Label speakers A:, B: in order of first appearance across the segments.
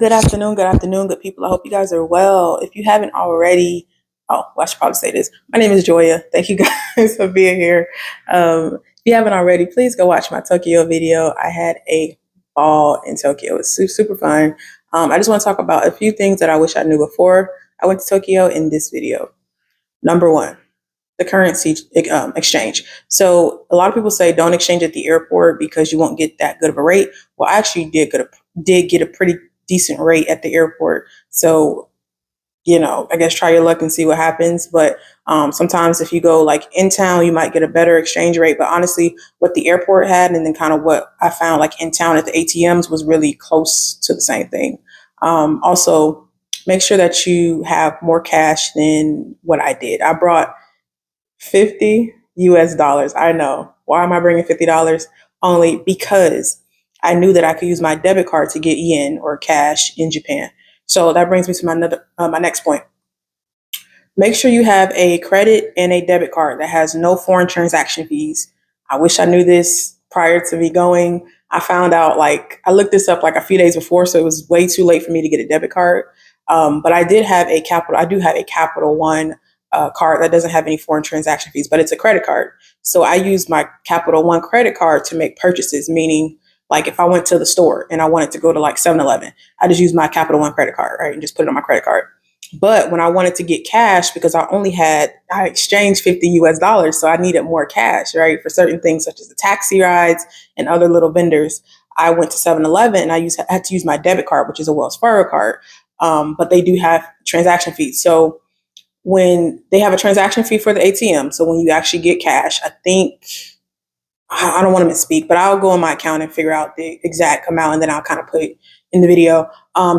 A: Good afternoon, good people. I hope you guys are well. If you haven't already, I should probably say this. My name is Joya. Thank you guys for being here. If you haven't already, please go watch my Tokyo video. I had a ball in Tokyo. It was super fun. I just want to talk about a few things that I wish I knew before I went to Tokyo in this video. Number one, the currency exchange. So a lot of people say don't exchange at the airport because you won't get that good of a rate. Well, I actually did get a pretty decent rate at the airport. So I guess try your luck and see what happens. But sometimes if you go like in town, you might get a better exchange rate. But honestly, what the airport had and then kind of what I found like in town at the ATMs was really close to the same thing. Also, make sure that you have more cash than what I did. I brought 50 US dollars. I know. Why am I bringing $50? Only because I knew that I could use my debit card to get yen or cash in Japan. So that brings me to my next point. Make sure you have a credit and a debit card that has no foreign transaction fees. I wish I knew this prior to me going. I found out I looked this up like a few days before, so it was way too late for me to get a debit card. But I do have a Capital One card that doesn't have any foreign transaction fees, but it's a credit card. So I use my Capital One credit card to make purchases, meaning like if I went to the store and I wanted to go to like 7-Eleven, I just use my Capital One credit card, right? And just put it on my credit card. But when I wanted to get cash, because I exchanged 50 US dollars, so I needed more cash, right? For certain things such as the taxi rides and other little vendors, I went to 7-Eleven and I had to use my debit card, which is a Wells Fargo card. But they do have transaction fees. So when they have a transaction fee for the ATM, so when you actually get cash, I don't want to misspeak, but I'll go in my account and figure out the exact amount and then I'll kind of put it in the video.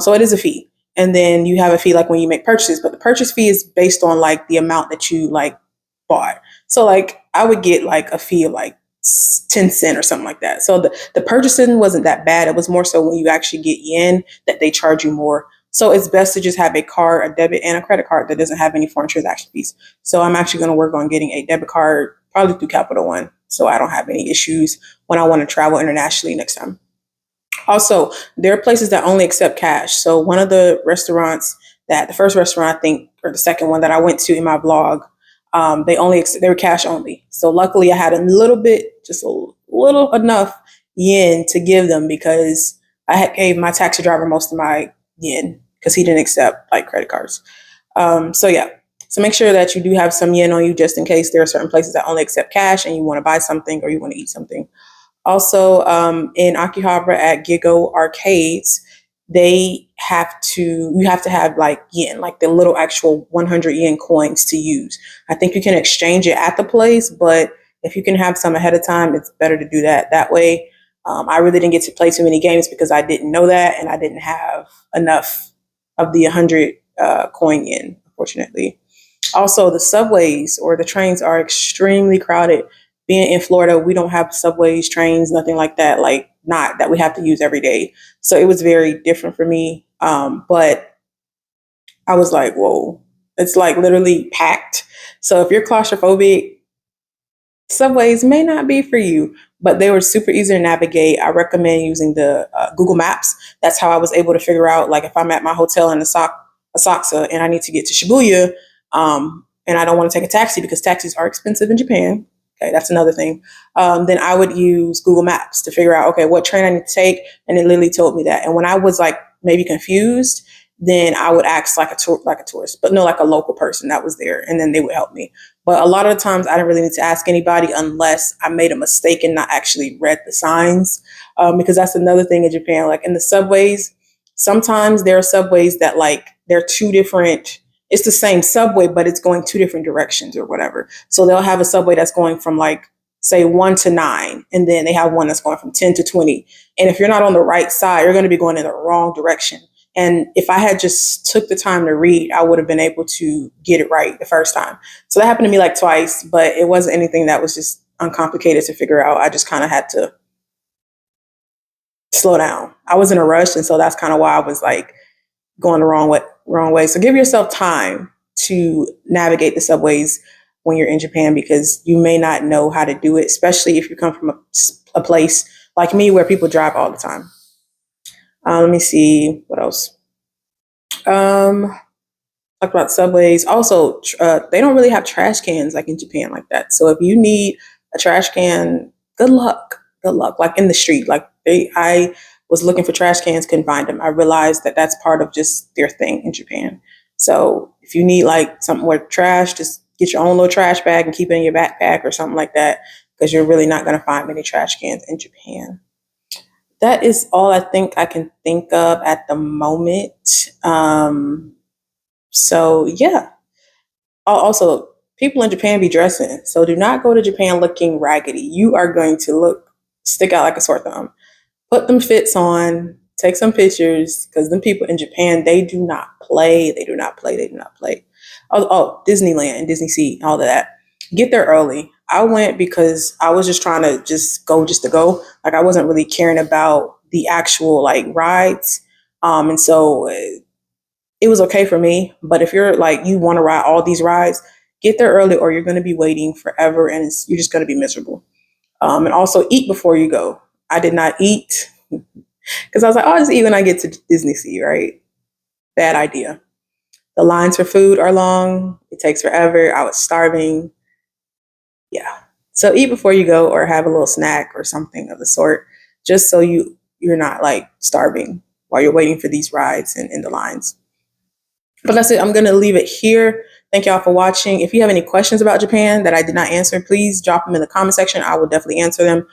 A: So it is a fee. And then you have a fee like when you make purchases, but the purchase fee is based on like the amount that you like bought. So like I would get like a fee of like 10 cents or something like that. So the purchasing wasn't that bad. It was more so when you actually get yen that they charge you more. So it's best to just have a card, a debit and a credit card that doesn't have any foreign transaction fees. So I'm actually going to work on getting a debit card probably through Capital One so I don't have any issues when I want to travel internationally next time. Also, there are places that only accept cash. So one of the the first restaurant I think, or the second one that I went to in my vlog, they were cash only. So luckily I had just a little enough yen to give them because I had gave my taxi driver most of my yen because he didn't accept like credit cards. So yeah. So make sure that you do have some yen on you just in case there are certain places that only accept cash and you want to buy something or you want to eat something. Also, in Akihabara at Gigo Arcades, you have to have like yen, like the little actual 100 yen coins to use. I think you can exchange it at the place, but if you can have some ahead of time, it's better to do that. That way, I really didn't get to play too many games because I didn't know that and I didn't have enough of the 100 coin yen, unfortunately. Also, the subways or the trains are extremely crowded. Being in Florida, we don't have subways, trains, nothing like that, like not that we have to use every day. So it was very different for me. But I was like, whoa, it's like literally packed. So if you're claustrophobic, subways may not be for you, but they were super easy to navigate. I recommend using the Google Maps. That's how I was able to figure out, like, if I'm at my hotel in Asakusa and I need to get to Shibuya, and I don't want to take a taxi because taxis are expensive in Japan. Okay, that's another thing. Then I would use Google Maps to figure out, okay, what train I need to take, and it literally told me that. And when I was like maybe confused, then I would ask like a tourist, but no, like a local person that was there, and then they would help me. But a lot of the times, I didn't really need to ask anybody unless I made a mistake and not actually read the signs, because that's another thing in Japan. Like in the subways, sometimes there are subways that like they're two different. It's the same subway, but it's going two different directions or whatever. So they'll have a subway that's going from like say 1 to 9, and then they have one that's going from 10 to 20. And if you're not on the right side, you're going to be going in the wrong direction. And if I had just took the time to read, I would have been able to get it right the first time. So that happened to me like twice, but it wasn't anything that was just uncomplicated to figure out. I just kind of had to slow down. I was in a rush, and so that's kind of why I was like going the wrong way. So give yourself time to navigate the subways when you're in Japan because you may not know how to do it, especially if you come from a place like me where people drive all the time. Let me see what else. Talk about subways. Also, they don't really have trash cans like in Japan like that. So if you need a trash can, good luck. Good luck. Like in the street, like I was looking for trash cans, couldn't find them. I realized that that's part of just their thing in Japan. So if you need like something with trash, just get your own little trash bag and keep it in your backpack or something like that, because you're really not going to find many trash cans in Japan. That is all I think I can think of at the moment. So yeah. Also, people in Japan be dressing, so do not go to Japan looking raggedy. You are going to stick out like a sore thumb. Put them fits on, take some pictures, because them people in Japan, they do not play. They do not play. They do not play. Disneyland and Disney Sea, all of that. Get there early. I went because I was just trying to just to go. Like I wasn't really caring about the actual like rides. And so it was okay for me. But if you're like, you want to ride all these rides, get there early or you're going to be waiting forever and you're just going to be miserable. And also eat before you go. I did not eat because I was like, oh, I'll just eat when I get to Disney Sea, right? Bad idea. The lines for food are long. It takes forever. I was starving. Yeah. So eat before you go or have a little snack or something of the sort, just so you're not like starving while you're waiting for these rides and in the lines. But that's it. I'm going to leave it here. Thank y'all for watching. If you have any questions about Japan that I did not answer, please drop them in the comment section. I will definitely answer them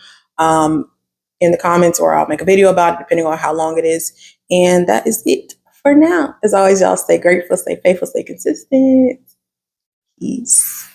A: in the comments, or I'll make a video about it depending on how long it is. And that is it for now. As always, y'all stay grateful, stay faithful, stay consistent. Peace.